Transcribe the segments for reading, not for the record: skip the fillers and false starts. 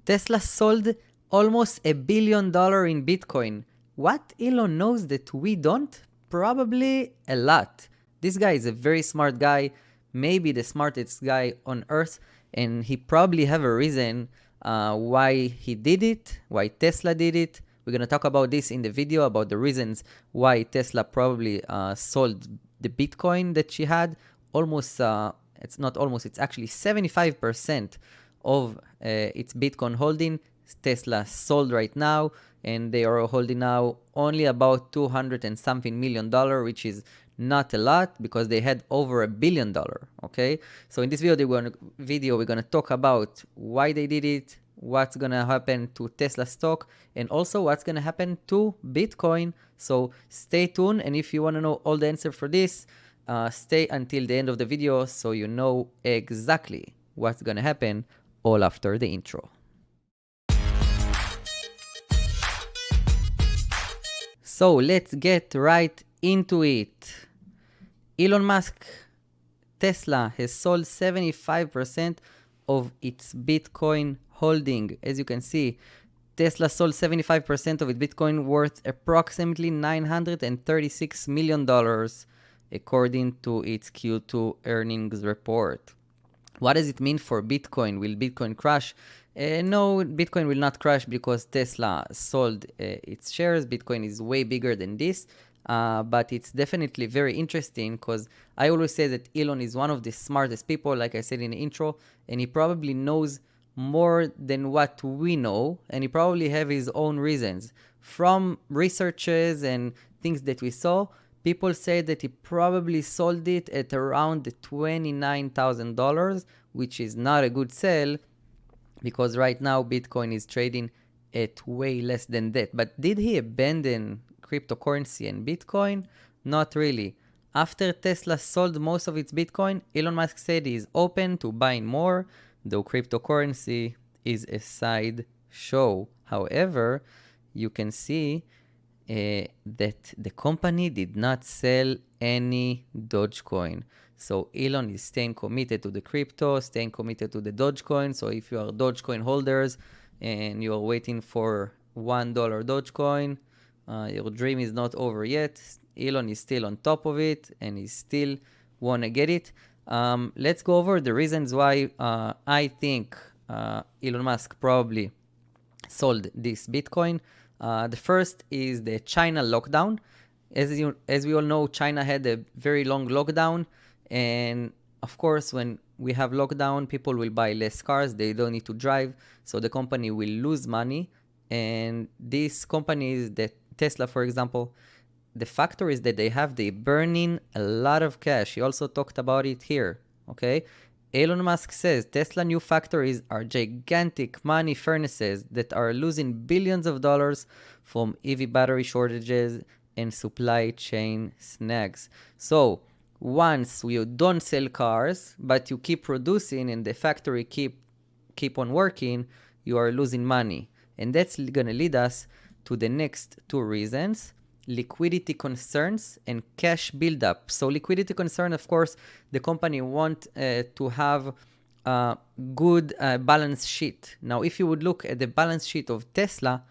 Tesla sold almost $1 billion in Bitcoin. What Elon knows that we don't? Probably a lot. This guy is a very smart guy, maybe the smartest guy on earth, and he probably have a reason why he did it, why Tesla did it. We're going to talk about this in the video, about the reasons why Tesla probably sold the Bitcoin that she had. Almost, it's not almost, it's actually 75% of its Bitcoin holding. Tesla sold right now, and they are holding now only about 200 and something million dollar, which is not a lot because they had over $1 billion. Okay, so in this video, we're gonna talk about why they did it, what's gonna happen to Tesla stock, and also what's gonna happen to Bitcoin. So stay tuned, and if you want to know all the answer for this, stay until the end of the video so you know exactly what's gonna happen all after the intro. So let's get right into it. Elon Musk, Tesla, has sold 75% of its Bitcoin holding. As you can see, Tesla sold 75% of its Bitcoin worth approximately $936 million, according to its Q2 earnings report. What does it mean for Bitcoin? Will Bitcoin crash? No, Bitcoin will not crash because Tesla sold its shares. Bitcoin is way bigger than this. But it's definitely very interesting because I always say that Elon is one of the smartest people, like I said in the intro, and he probably knows more than what we know, and he probably have his own reasons. From researches and things that we saw, people say that he probably sold it at around $29,000, which is not a good sell because right now Bitcoin is trading at way less than that. But did he abandon cryptocurrency and Bitcoin? Not really. After Tesla sold most of its Bitcoin, Elon Musk said he is open to buying more, though cryptocurrency is a side show. However, you can see that the company did not sell any Dogecoin. So Elon is staying committed to the crypto, staying committed to the Dogecoin. So if you are Dogecoin holders and you are waiting for $1 Dogecoin, your dream is not over yet. Elon is still on top of it and he still want to get it. Let's go over the reasons why I think Elon Musk probably sold this Bitcoin. The first is the China lockdown. As we all know, China had a very long lockdown, and of course, when we have lockdown, people will buy less cars. They don't need to drive, so the company will lose money. And these companies, that Tesla, for example, the factor is that they burning a lot of cash. He also talked about it here. Okay, Elon Musk says Tesla new factories are gigantic money furnaces that are losing billions of dollars from EV battery shortages and supply chain snags. So once you don't sell cars, but you keep producing and the factory keep on working, you are losing money. And that's going to lead us to the next two reasons: liquidity concerns and cash buildup. So liquidity concern, of course, the company want to have a good balance sheet. Now, if you would look at the balance sheet of Tesla,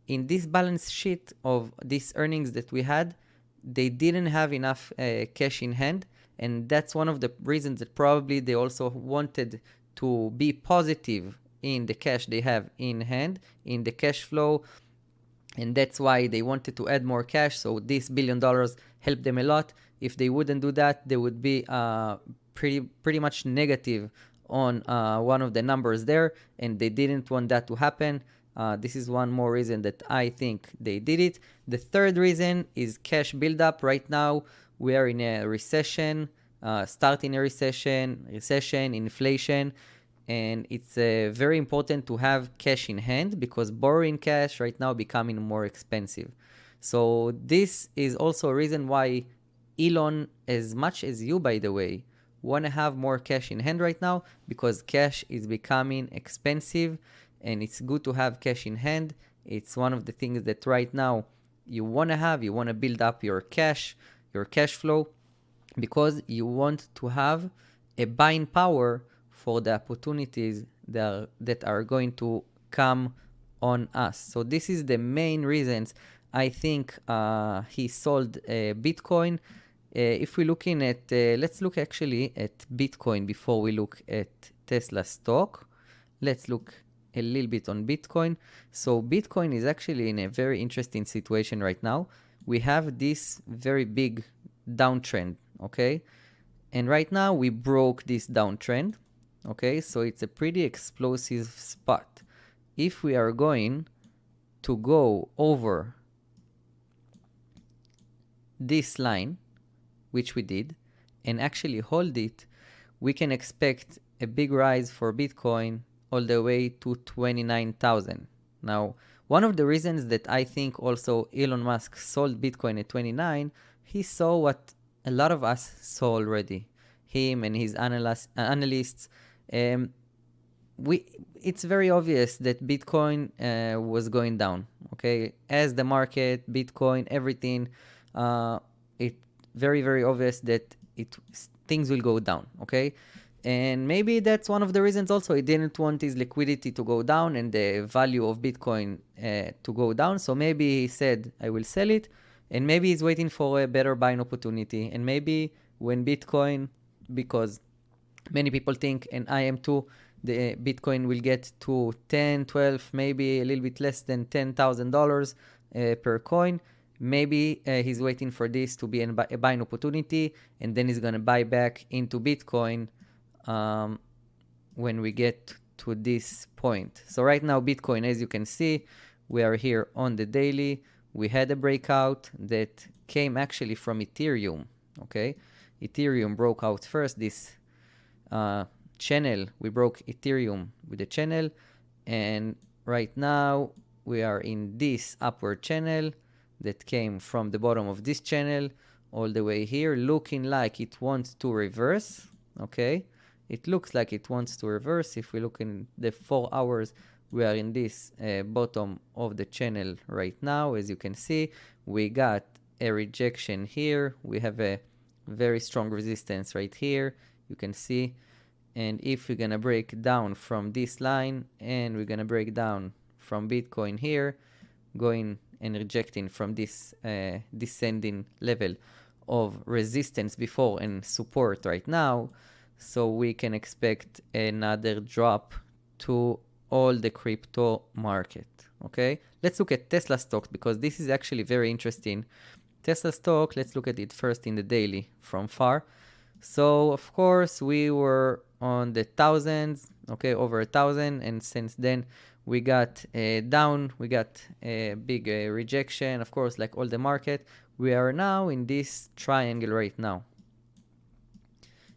in this balance sheet of these earnings that we had, they didn't have enough cash in hand. And that's one of the reasons that probably they also wanted to be positive in the cash they have in hand, in the cash flow. And that's why they wanted to add more cash. So this $1 billion helped them a lot. If they wouldn't do that, they would be pretty much negative on one of the numbers there. And they didn't want that to happen. This is one more reason that I think they did it. The third reason is cash buildup. Right now, we are in a recession, starting a recession, inflation. And it's very important to have cash in hand because borrowing cash right now becoming more expensive. So this is also a reason why Elon, as much as you, by the way, want to have more cash in hand right now, because cash is becoming expensive and it's good to have cash in hand. It's one of the things that right now you want to have. You want to build up your cash flow, because you want to have a buying power for the opportunities that are going to come on us. So this is the main reasons I think he sold Bitcoin. If we're looking at, let's look actually at Bitcoin before we look at Tesla stock. Let's look a little bit on Bitcoin. So Bitcoin is actually in a very interesting situation right now. We have this very big downtrend, okay? And right now we broke this downtrend, okay? So it's a pretty explosive spot. If we are going to go over this line, which we did, and actually hold it, we can expect a big rise for Bitcoin all the way to 29,000. Now, one of the reasons that I think also Elon Musk sold Bitcoin at 29, he saw what a lot of us saw already. Him and his analysts. It's very obvious that Bitcoin was going down. Okay, as the market, Bitcoin, everything, it very, very obvious that things will go down. Okay. And maybe that's one of the reasons also he didn't want his liquidity to go down and the value of Bitcoin to go down. So maybe he said, I will sell it. And maybe he's waiting for a better buying opportunity. And maybe when Bitcoin, because many people think, and I am too, the Bitcoin will get to 10, 12, maybe a little bit less than $10,000 per coin. Maybe he's waiting for this to be a buying opportunity, and then he's going to buy back into Bitcoin when we get to this point. So right now, Bitcoin, as you can see, we are here on the daily. We had a breakout that came actually from Ethereum, okay? Ethereum broke out first, this channel. We broke Ethereum with the channel, and right now we are in this upward channel that came from the bottom of this channel all the way here, looking like it wants to reverse, okay? It looks like it wants to reverse. If we look in the 4 hours, we are in this bottom of the channel right now. As you can see, we got a rejection here. We have a very strong resistance right here. You can see. And if we're going to break down from this line, and we're going to break down from Bitcoin here, going and rejecting from this descending level of resistance before and support right now, so we can expect another drop to all the crypto market. Okay, let's look at Tesla stock because this is actually very interesting. Tesla stock, let's look at it first in the daily from far. So of course we were on the thousands, okay, over 1,000, and since then we got down, we got a big rejection, of course, like all the market. We are now in this triangle right now.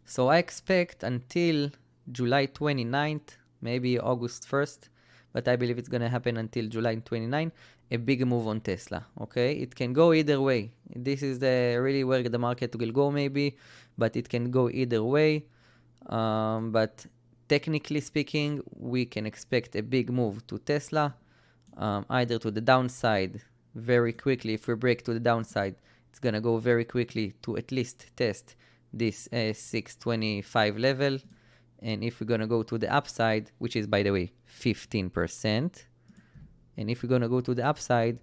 So I expect until July 29th, maybe August 1st, but I believe it's going to happen until July 29th, a big move on Tesla, okay? It can go either way. This is really where the market will go maybe, but it can go either way. But technically speaking, we can expect a big move to Tesla, either to the downside very quickly. If we break to the downside, it's going to go very quickly to at least test this 625 level. And if we're going to go to the upside, which is, by the way, 15%, and if we're going to go to the upside,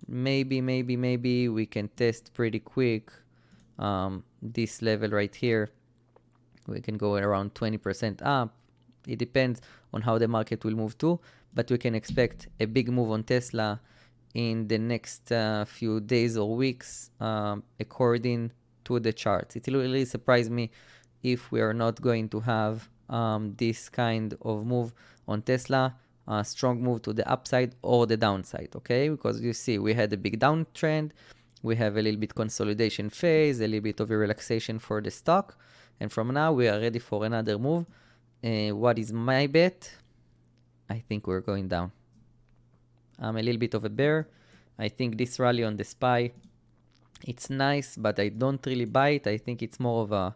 maybe we can test pretty quick this level right here. We can go around 20% up. It depends on how the market will move too, but we can expect a big move on Tesla in the next few days or weeks, according to the charts. It will really surprise me if we are not going to have this kind of move on Tesla, a strong move to the upside or the downside, okay? Because you see, we had a big downtrend, we have a little bit consolidation phase, a little bit of a relaxation for the stock, and from now we are ready for another move. What is my bet? I think we're going down. I'm a little bit of a bear. I think this rally on the SPY, it's nice, but I don't really buy it. I think it's more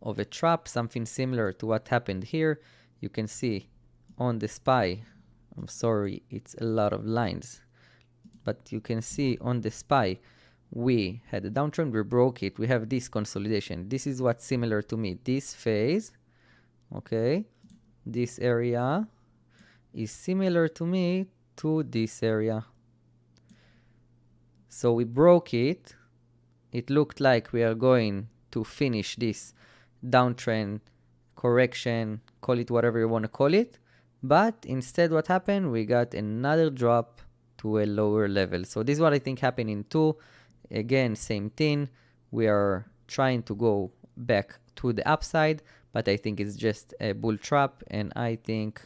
of a trap, something similar to what happened here. You can see on the SPY, I'm sorry, it's a lot of lines, but you can see on the SPY, we had a downtrend, we broke it, we have this consolidation. This is what's similar to me, this phase, okay, this area, is similar to me to this area. So we broke it. It looked like we are going to finish this downtrend, correction, call it whatever you want to call it. But instead what happened, we got another drop to a lower level. So this is what I think happened in 2. Again, same thing. We are trying to go back to the upside, but I think it's just a bull trap, and I think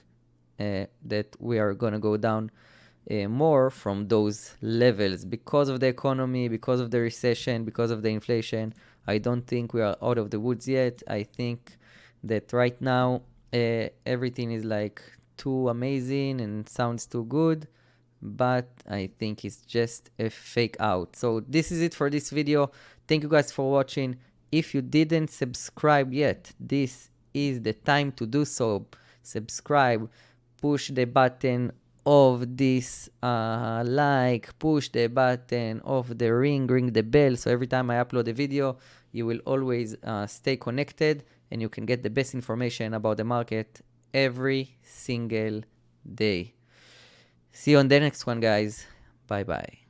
that we are gonna go down more from those levels because of the economy, because of the recession, because of the inflation. I don't think we are out of the woods yet. I think that right now everything is like too amazing and sounds too good, but I think it's just a fake out. So this is it for this video. Thank you guys for watching. If you didn't subscribe yet, this is the time to do so. Subscribe, push the button of this like, push the button of the ring the bell, so every time I upload a video you will always stay connected and you can get the best information about the market every single day. See you on the next one, guys. Bye bye.